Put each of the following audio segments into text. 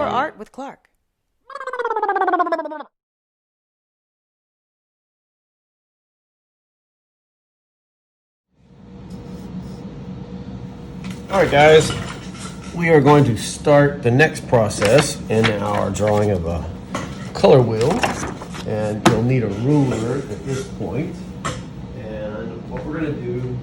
art with Clark. All right, guys, we are going to start the next process in our drawing of a color wheel. And you'll need a ruler at this point. And what we're going to do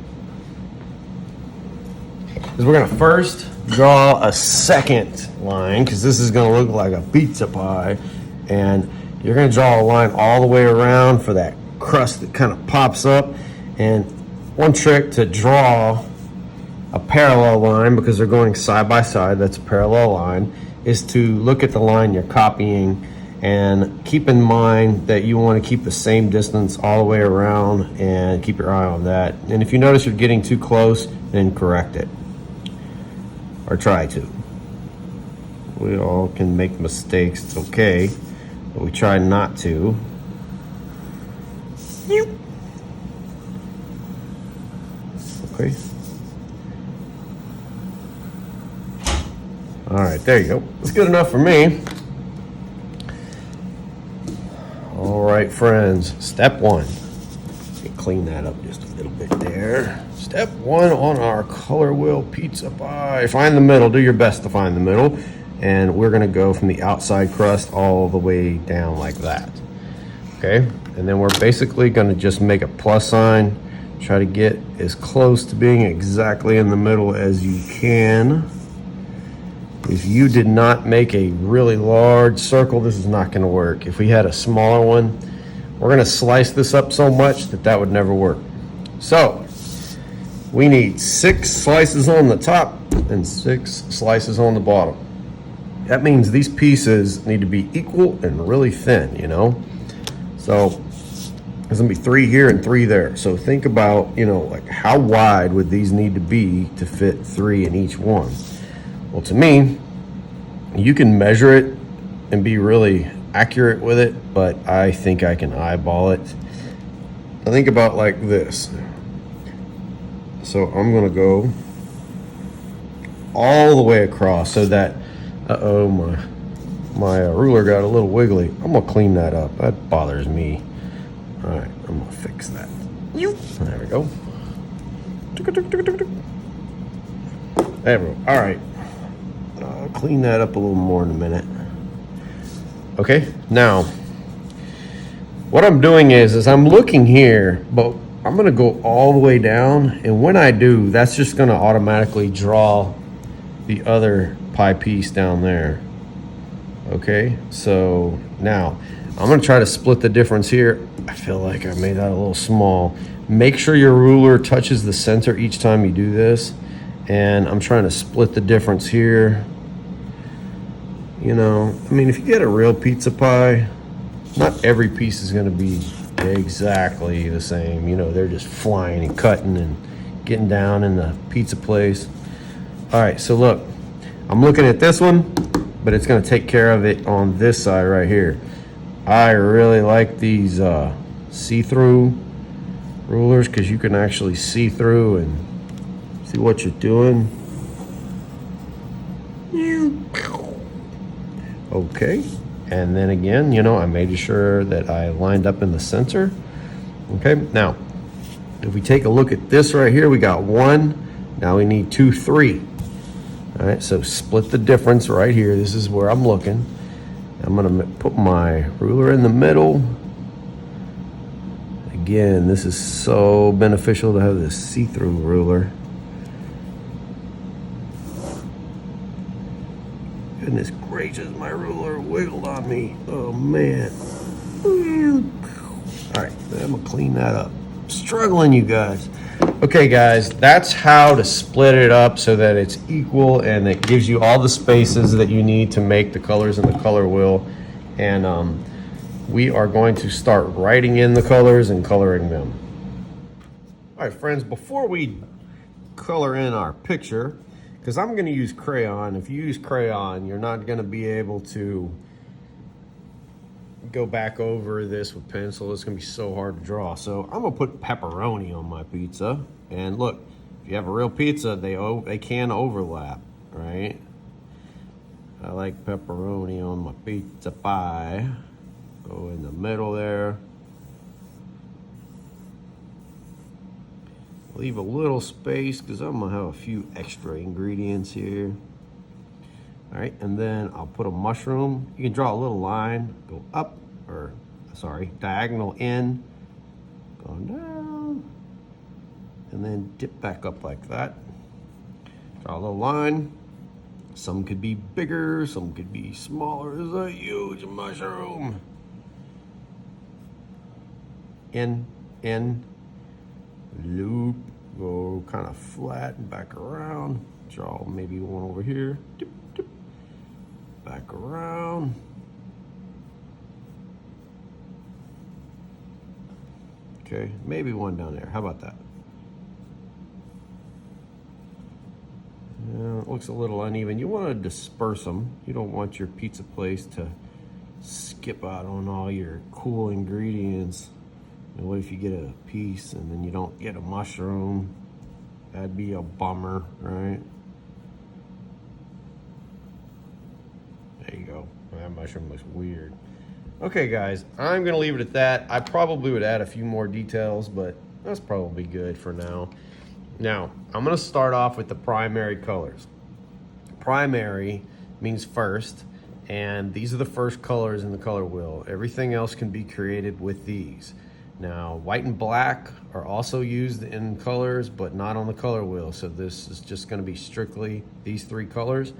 is we're going to first draw a second line, because this is going to look like a pizza pie. And you're going to draw a line all the way around for that crust that kind of pops up. And one trick to draw a parallel line, because they're going side by side, that's a parallel line, is to look at the line you're copying and keep in mind that you want to keep the same distance all the way around, and keep your eye on that. And if you notice you're getting too close, then correct it, or try to. We all can make mistakes, it's okay, but we try not to. Okay. All right, there you go. That's good enough for me. All right, friends, step one. Clean that up just a little bit there. Step one on our color wheel pizza pie. Find the middle, do your best to find the middle. And we're gonna go from the outside crust all the way down like that. Okay, and then we're basically gonna just make a plus sign. Try to get as close to being exactly in the middle as you can. If you did not make a really large circle, this is not going to work. If we had a smaller one, we're going to slice this up so much that that would never work. So we need 6 slices on the top and 6 slices on the bottom. That means these pieces need to be equal and really thin, you know? So there's going to be 3 here and 3 there. So think about, you know, like how wide would these need to be to fit 3 in each one? Well, to me, you can measure it and be really accurate with it, but I think I can eyeball it. I think about like this. So I'm gonna go all the way across so that, my ruler got a little wiggly. I'm gonna clean that up. That bothers me. All right, I'm gonna fix that. There we go. There we go. All right. I'll clean that up a little more in a minute. Okay, now what I'm doing is I'm looking here, but I'm gonna go all the way down, and when I do, that's just gonna automatically draw the other pie piece down there. Okay, so now I'm gonna try to split the difference here. I feel like I made that a little small. Make sure your ruler touches the center each time you do this. And I'm trying to split the difference here. You know, I mean, if you get a real pizza pie, not every piece is going to be exactly the same. You know, they're just flying and cutting and getting down in the pizza place. All right, so look, I'm looking at this one, but it's going to take care of it on this side right here. I really like these see-through rulers, because you can actually see through and see what you're doing. Okay, and then again, you know, I made sure that I lined up in the center. Okay, now if we take a look at this right here, we got 1. Now we need 2, 3. All right, so split the difference right here. This is where I'm looking. I'm gonna put my ruler in the middle. Again, this is so beneficial to have this see-through ruler. Goodness gracious, my ruler wiggled on me. Oh man. All right, I'm gonna clean that up. I'm struggling, you guys. Okay, guys, that's how to split it up so that it's equal and it gives you all the spaces that you need to make the colors in the color wheel. And we are going to start writing in the colors and coloring them. All right, friends, before we color in our picture, because I'm going to use crayon. If you use crayon, you're not going to be able to go back over this with pencil. It's going to be so hard to draw. So I'm going to put pepperoni on my pizza. And look, if you have a real pizza, they can overlap, right? I like pepperoni on my pizza pie. Go in the middle there. Leave a little space because I'm gonna have a few extra ingredients here. All right, and then I'll put a mushroom. You can draw a little line, go up, or sorry, diagonal in, going down, and then dip back up like that. Draw a little line. Some could be bigger, some could be smaller. There's a huge mushroom. In, loop, go kind of flat and back around. Draw maybe one over here. Dip, dip, back around. Okay, maybe one down there. How about that? It looks a little uneven. You want to disperse them. You don't want your pizza place to skip out on all your cool ingredients. And what if you get a piece and then you don't get a mushroom? That'd be a bummer, right? There you go. That mushroom looks weird. Okay, guys, I'm gonna leave it at that. I probably would add a few more details, but that's probably good for now. Now, I'm gonna start off with the primary colors. Primary means first, and these are the first colors in the color wheel. Everything else can be created with these. Now, white and black are also used in colors, but not on the color wheel. So this is just gonna be strictly these three colors.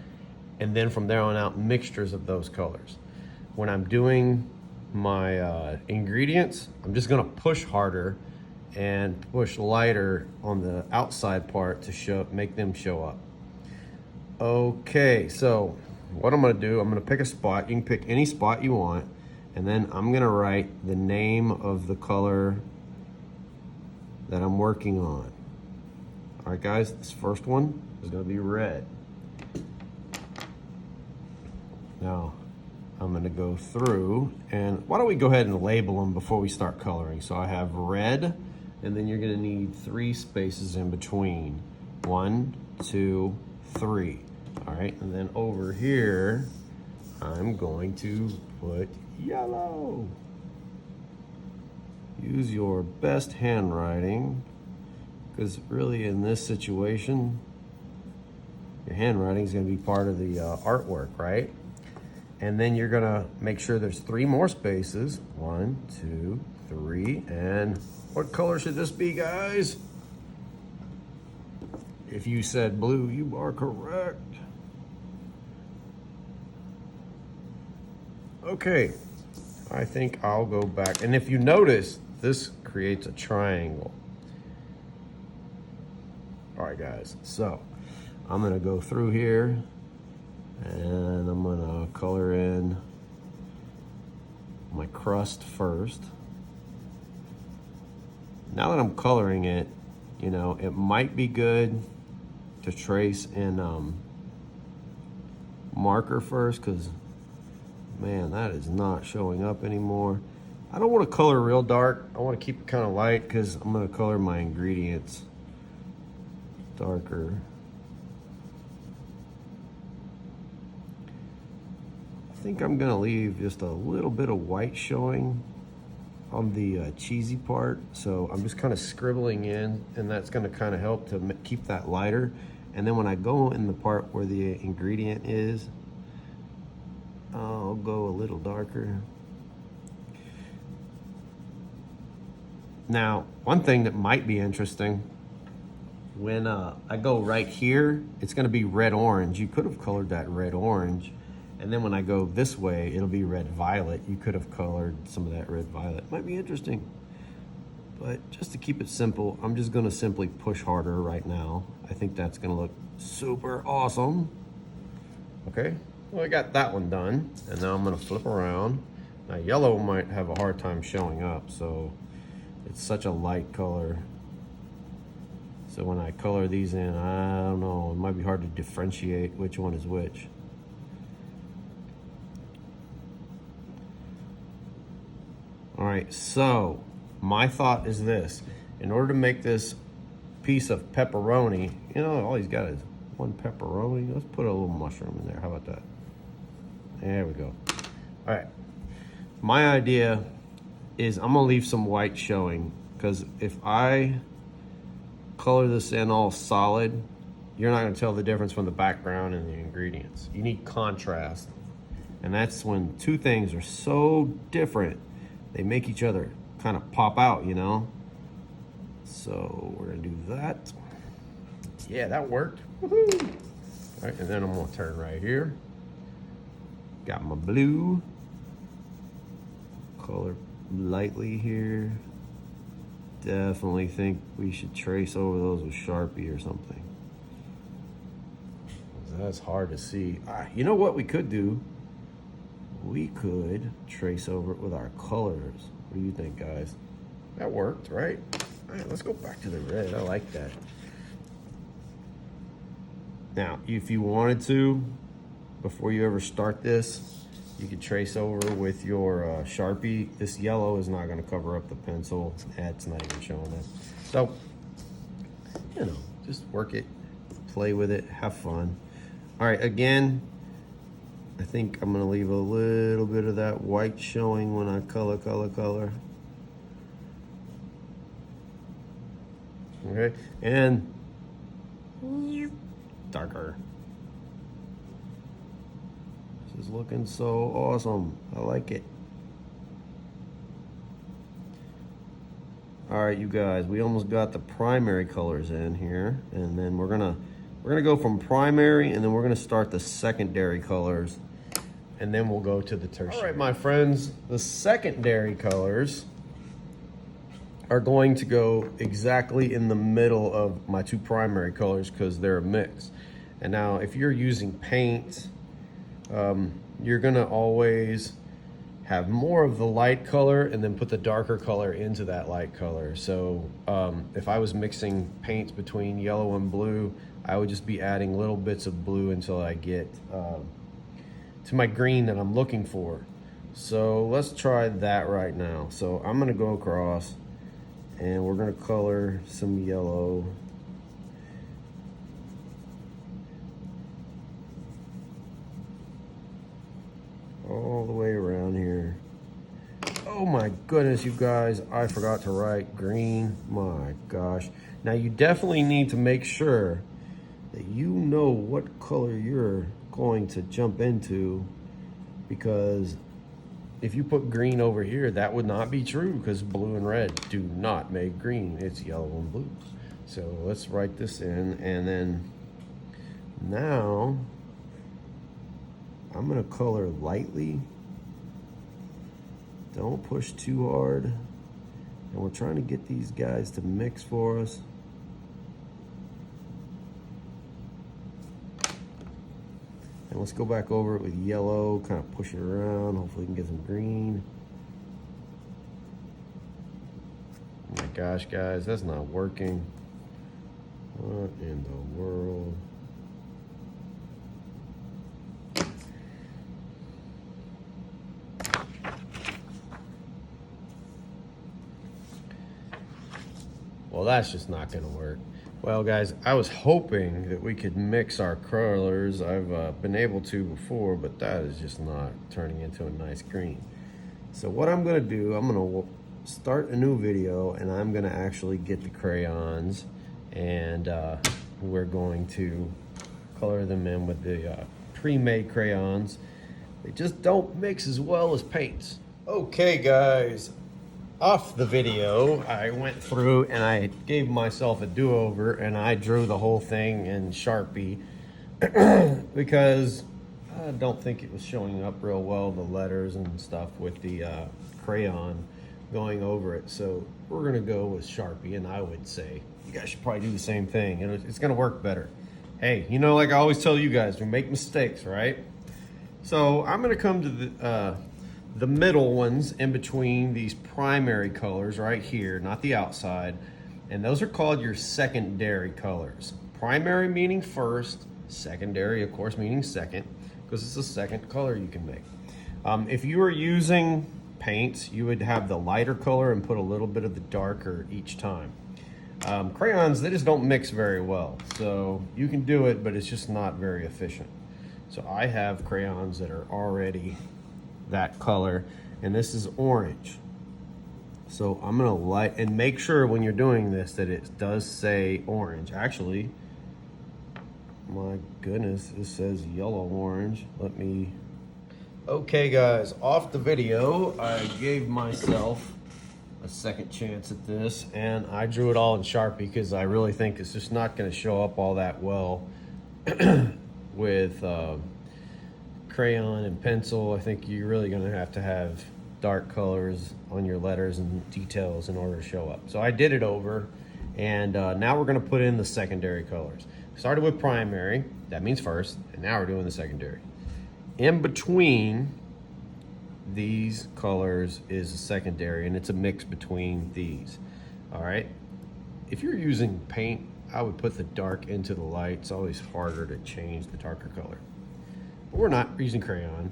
And then from there on out, mixtures of those colors. When I'm doing my ingredients, I'm just gonna push harder and push lighter on the outside part to make them show up. Okay, so what I'm gonna do, I'm gonna pick a spot. You can pick any spot you want. And then I'm gonna write the name of the color that I'm working on. All right, guys, this first one is gonna be red. Now, I'm gonna go through, and why don't we go ahead and label them before we start coloring. So I have red, and then you're gonna need 3 spaces in between. 1, 2, 3. All right, and then over here, I'm going to put yellow. Use your best handwriting, because really in this situation, your handwriting is going to be part of the artwork, right? And then you're gonna make sure there's 3 more spaces. 1, 2, 3, and what color should this be, guys? If you said blue, you are correct. Okay, I think I'll go back. And if you notice, this creates a triangle. All right, guys, so I'm gonna go through here and I'm gonna color in my crust first. Now that I'm coloring it, you know, it might be good to trace in marker first, because man, that is not showing up anymore. I don't want to color real dark. I want to keep it kind of light because I'm going to color my ingredients darker. I think I'm going to leave just a little bit of white showing on the cheesy part. So I'm just kind of scribbling in, and that's going to kind of help to keep that lighter. And then when I go in the part where the ingredient is, I'll go a little darker. Now, one thing that might be interesting, when I go right here, it's gonna be red-orange. You could have colored that red-orange. And then when I go this way, it'll be red-violet. You could have colored some of that red-violet. Might be interesting. But just to keep it simple, I'm just gonna simply push harder right now. I think that's gonna look super awesome. Okay. Well, I got that one done, and now I'm gonna flip around. Now yellow might have a hard time showing up, so it's such a light color. So when I color these in, I don't know, it might be hard to differentiate which one is which. All right, so my thought is this. In order to make this piece of pepperoni, you know, all he's got is 1 pepperoni. Let's put a little mushroom in there. How about that? There we go. All right. My idea is I'm gonna leave some white showing, because if I color this in all solid, you're not gonna tell the difference from the background and the ingredients. You need contrast. And that's when two things are so different, they make each other kind of pop out, you know? So we're gonna do that. Yeah, that worked. Woohoo! All right, and then I'm gonna turn right here. Got my blue. Color lightly here. Definitely think we should trace over those with Sharpie or something. That's hard to see. You know what we could do? We could trace over it with our colors. What do you think, guys? That worked, right? All right, let's go back to the red. I like that. Now, if you wanted to, before you ever start this, you could trace over with your Sharpie. This yellow is not going to cover up the pencil. It's not even showing that. So, you know, just work it, play with it, have fun. All right, again, I think I'm going to leave a little bit of that white showing when I color. Okay, and darker. This is looking so awesome. I like it. All right, you guys, we almost got the primary colors in here, and then we're gonna go from primary, and then we're gonna start the secondary colors, and then we'll go to the tertiary. All right, my friends, the secondary colors are going to go exactly in the middle of my two primary colors because they're a mix. And now if you're using paint, you're gonna always have more of the light color and then put the darker color into that light color. So if I was mixing paints between yellow and blue, I would just be adding little bits of blue until I get to my green that I'm looking for. So let's try that right now. So I'm gonna go across and we're gonna color some yellow. All the way around here. Oh my goodness, you guys, I forgot to write green. My gosh. Now you definitely need to make sure that you know what color you're going to jump into, because if you put green over here, that would not be true, because blue and red do not make green. It's yellow and blue. So let's write this in, and then now I'm gonna color lightly. Don't push too hard. And we're trying to get these guys to mix for us. And let's go back over it with yellow, kind of push it around. Hopefully we can get some green. Oh my gosh, guys, that's not working. What in the world? Well, that's just not gonna work. Well, guys, I was hoping that we could mix our colors. I've been able to before, but that is just not turning into a nice green. So what I'm gonna do, I'm gonna start a new video, and I'm gonna actually get the crayons, and we're going to color them in with the pre-made crayons. They just don't mix as well as paints. Okay, guys. Off the video, I went through and I gave myself a do-over, and I drew the whole thing in Sharpie because I don't think it was showing up real well, the letters and stuff with the crayon going over it. So we're gonna go with Sharpie, and I would say you guys should probably do the same thing, and it's gonna work better. Hey, you know, like I always tell you guys, we make mistakes, right? So I'm gonna come to the middle ones in between these primary colors right here, not the outside. And those are called your secondary colors. Primary meaning first, secondary, of course, meaning second, because it's the second color you can make. If you were using paints, you would have the lighter color and put a little bit of the darker each time. Crayons, they just don't mix very well. So you can do it, but it's just not very efficient. So I have crayons that are already that color, and this is orange. So I'm gonna light, and make sure when you're doing this that it does say orange. Actually, my goodness, this says yellow orange. Let me, okay guys, off the video, I gave myself a second chance at this, and I drew it all in Sharpie because I really think it's just not gonna show up all that well with crayon and pencil. I think you're really gonna have to have dark colors on your letters and details in order to show up. So I did it over, and now we're gonna put in the secondary colors. Started with primary, that means first, and now we're doing the secondary. In between these colors is a secondary, and it's a mix between these. All right, if you're using paint, I would put the dark into the light. It's always harder to change the darker color. But we're not using crayon,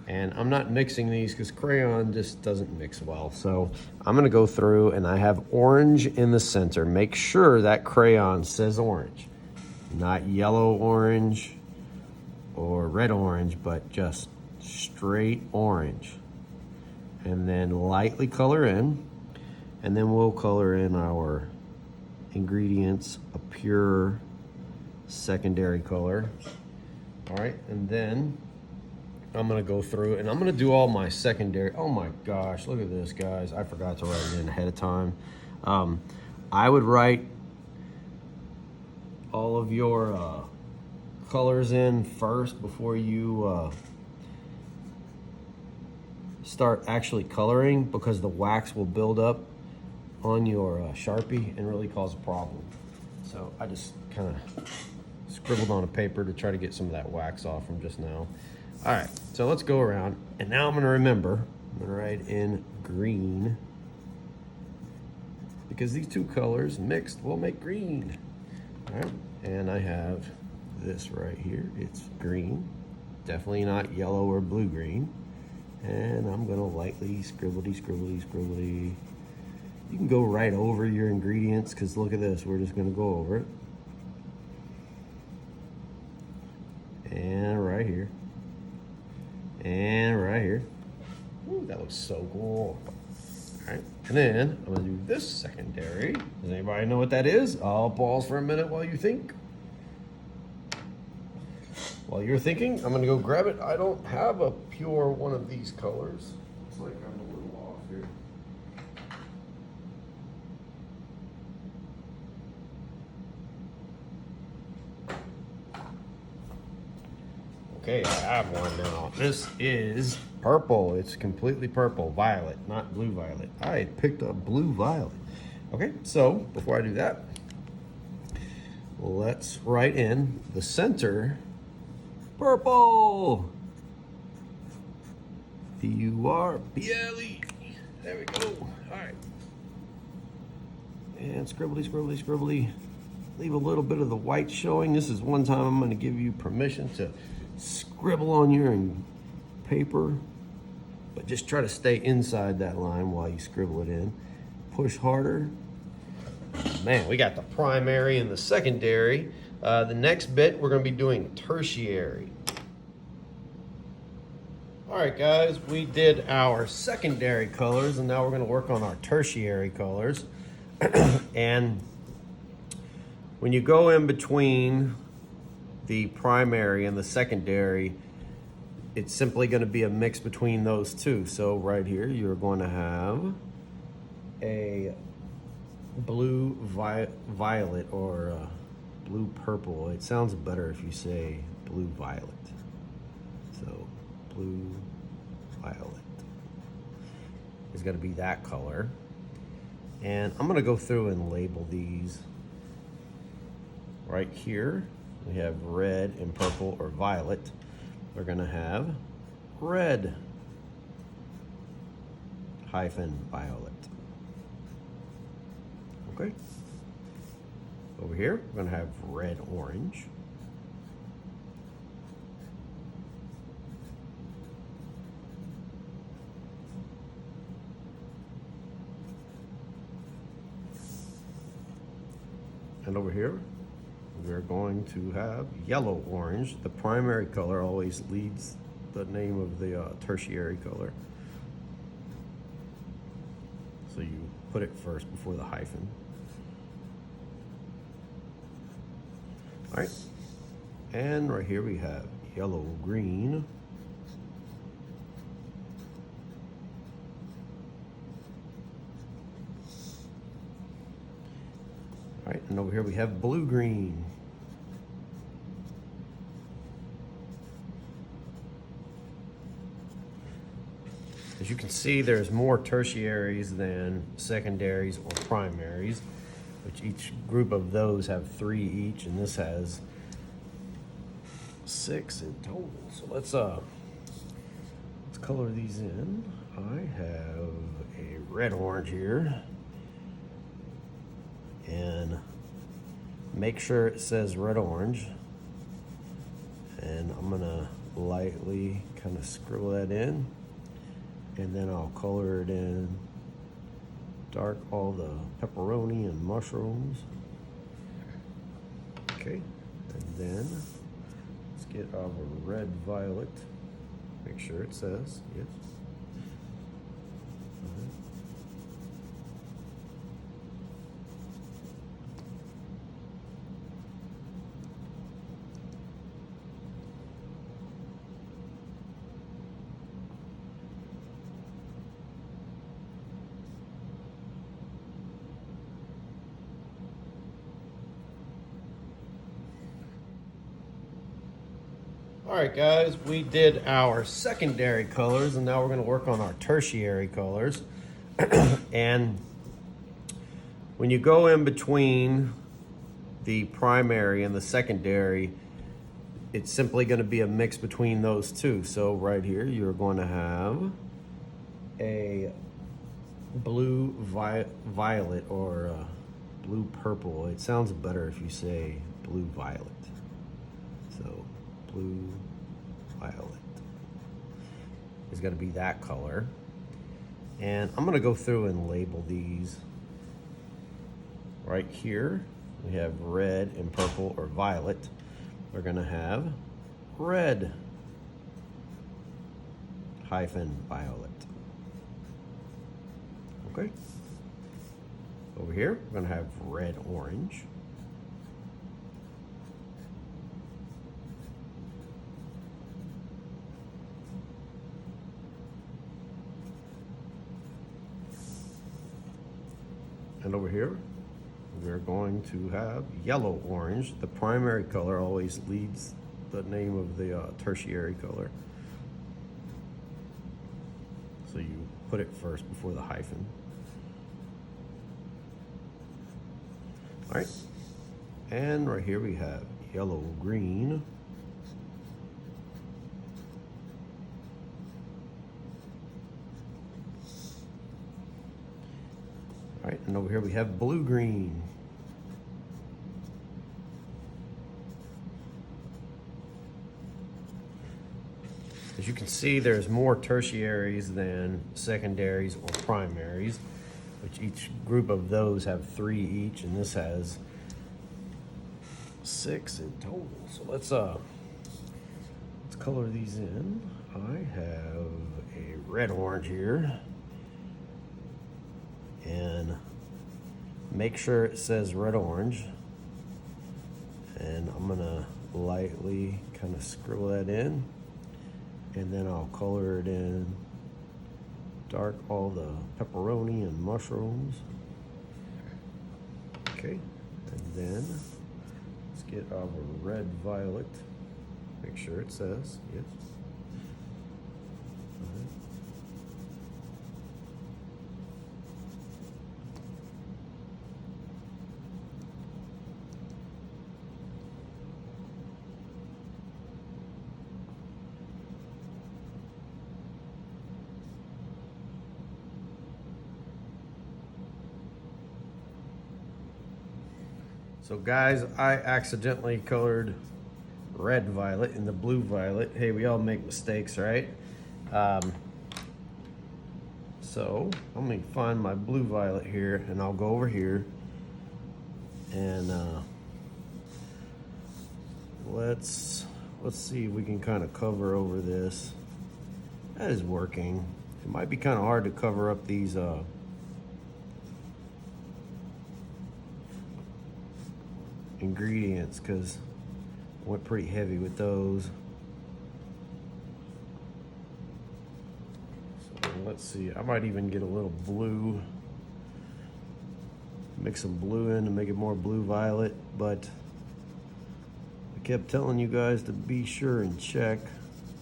and I'm not mixing these because crayon just doesn't mix well. So I'm gonna go through, and I have orange in the center. Make sure that crayon says orange, not yellow orange or red orange, but just straight orange. And then lightly color in, and then we'll color in our ingredients, a pure secondary color. All right, and then I'm gonna go through and I'm gonna do all my secondary. Oh my gosh, look at this, guys. I forgot to write it in ahead of time. I would write all of your colors in first before you start actually coloring, because the wax will build up on your Sharpie and really cause a problem. So I just kind of scribbled on a paper to try to get some of that wax off from just now. All right, so let's go around, and now I'm gonna remember, I'm gonna write in green, because these two colors mixed will make green. All right, and I have this right here, it's green, definitely not yellow or blue-green. And I'm gonna lightly scribbly, scribbly, scribbly. You can go right over your ingredients, because look at this, we're just gonna go over it. And right here. And right here. Ooh, that looks so cool. All right, and then I'm gonna do this secondary. Does anybody know what that is? I'll pause for a minute while you think. While you're thinking, I'm gonna go grab it. I don't have a pure one of these colors. It's like I'm a little off here. Okay, I have one now. This is purple. It's completely purple, violet, not blue violet. I picked up blue violet. Okay, so before I do that, let's write in the center. Purple. P-U-R-P-L-E. There we go. All right. And scribbly, scribbly, scribbly. Leave a little bit of the white showing. This is one time I'm going to give you permission to scribble on your paper, but just try to stay inside that line while you scribble it in. Push harder. Man, we got the primary and the secondary. The next bit, we're going to be doing tertiary. All right, guys, we did our secondary colors, and now we're going to work on our tertiary colors. And when you go in between the primary and the secondary, it's simply going to be a mix between those two. So right here, you're going to have a blue violet, or blue purple. It sounds better if you say blue violet. So blue violet is going to be that color. And I'm going to go through and label these. Right here we have red and purple, or violet. We're going to have red hyphen violet. Okay. Over here, we're going to have red orange. And over here, we're we're going to have yellow orange. The primary color always leads the name of the tertiary color. So you put it first before the hyphen. All right. And right here we have yellow green. All right, and over here we have blue green. As you can see, there's more tertiaries than secondaries or primaries, which each group of those have 3 each, and this has 6 in total. So let's color these in. I have a red orange here, and make sure it says red orange, and I'm gonna lightly kind of scribble that in, and then I'll color it in dark all the pepperoni and mushrooms. Okay, and then let's get our red violet. Make sure it says yes. All right, guys, we did our secondary colors, and now we're going to work on our tertiary colors. And when you go in between the primary and the secondary, it's simply going to be a mix between those two. So right here, you're going to have a blue violet or blue purple. It sounds better if you say blue violet. So blue violet is going to be that color, and I'm going to go through and label these. Right here we have red and purple or violet. We're going to have red hyphen violet. Okay, over here we're going to have red orange. And over here, we're going to have yellow orange. The primary color always leads the name of the tertiary color. So you put it first before the hyphen. All right. And right here we have yellow green. All right, and over here we have blue green. As you can see, there's more tertiaries than secondaries or primaries, which each group of those have 3 each, and this has 6 in total. So let's color these in. I have a red orange here, and make sure it says red orange, and I'm gonna lightly kind of scribble that in, and then I'll color it in dark all the pepperoni and mushrooms. Okay, and then let's get our red violet. Make sure it says yes. So guys, I accidentally colored red violet in the blue violet. Hey, we all make mistakes, right? So let me find my blue violet here, and I'll go over here and let's see if we can kind of cover over this. That is working. It might be kind of hard to cover up these ingredients because I went pretty heavy with those. So let's see, I might even get a little blue, mix some blue in to make it more blue violet, but I kept telling you guys to be sure and check,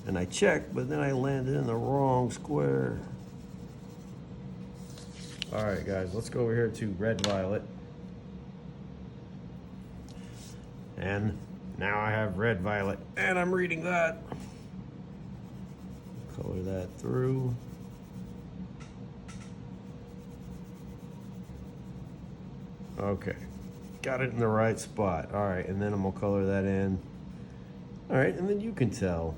and I checked, but then I landed in the wrong square. All right, guys, let's go over here to red violet. And now I have red violet, and I'm reading that. Color that through. Okay, got it in the right spot. All right, and then I'm gonna color that in. All right, and then you can tell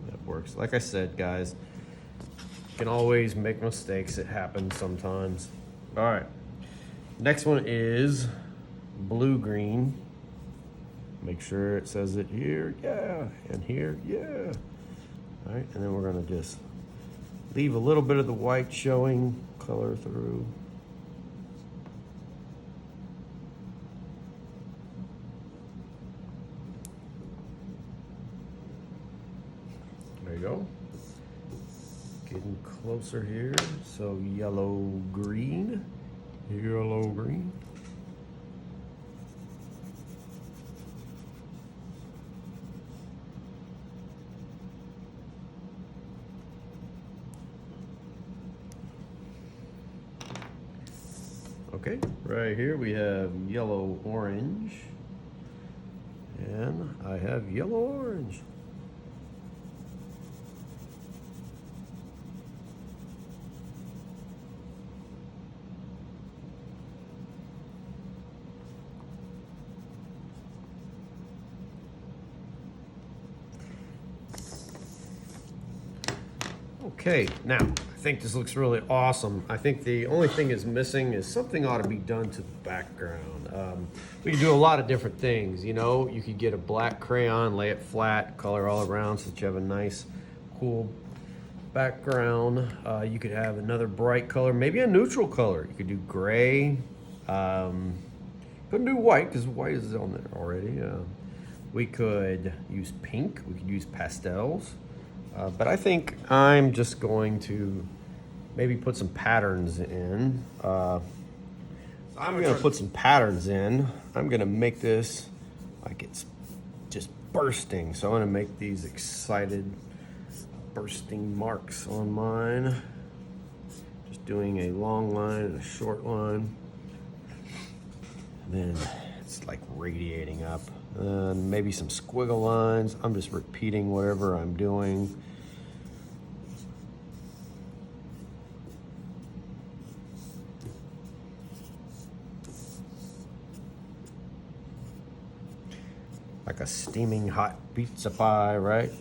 that works. Like I said, guys, you can always make mistakes. It happens sometimes. All right, next one is blue-green. Make sure it says it here, yeah, and here, yeah. All right, and then we're gonna just leave a little bit of the white showing, color through. There you go. Getting closer here. So yellow, green, yellow, green. Okay, right here we have yellow, orange, and I have yellow, orange. Okay, now, I think this looks really awesome. I think the only thing is missing is something ought to be done to the background. We can do a lot of different things, you know? You could get a black crayon, lay it flat, color all around so that you have a nice, cool background. You could have another bright color, maybe a neutral color. You could do gray. Couldn't do white because white is on there already. We could use pink, we could use pastels. But I think I'm just going to maybe put some patterns in. I'm gonna put some patterns in. I'm gonna make this like it's just bursting. So I'm gonna make these excited bursting marks on mine. Just doing a long line and a short line. And then it's like radiating up. Maybe some squiggle lines. I'm just repeating whatever I'm doing. Like a steaming hot pizza pie, right?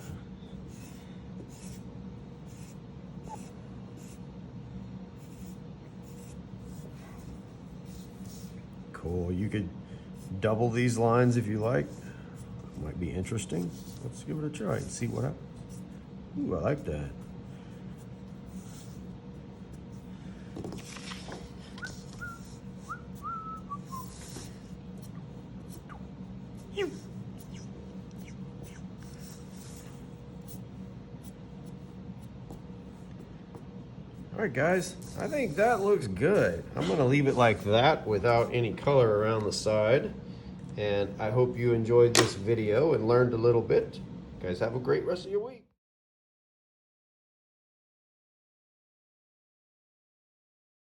Cool, you could double these lines if you like. Might be interesting. Let's give it a try and see what happens. Ooh, I like that. All right, guys, I think that looks good. I'm gonna leave it like that without any color around the side. And I hope you enjoyed this video and learned a little bit. You guys have a great rest of your week.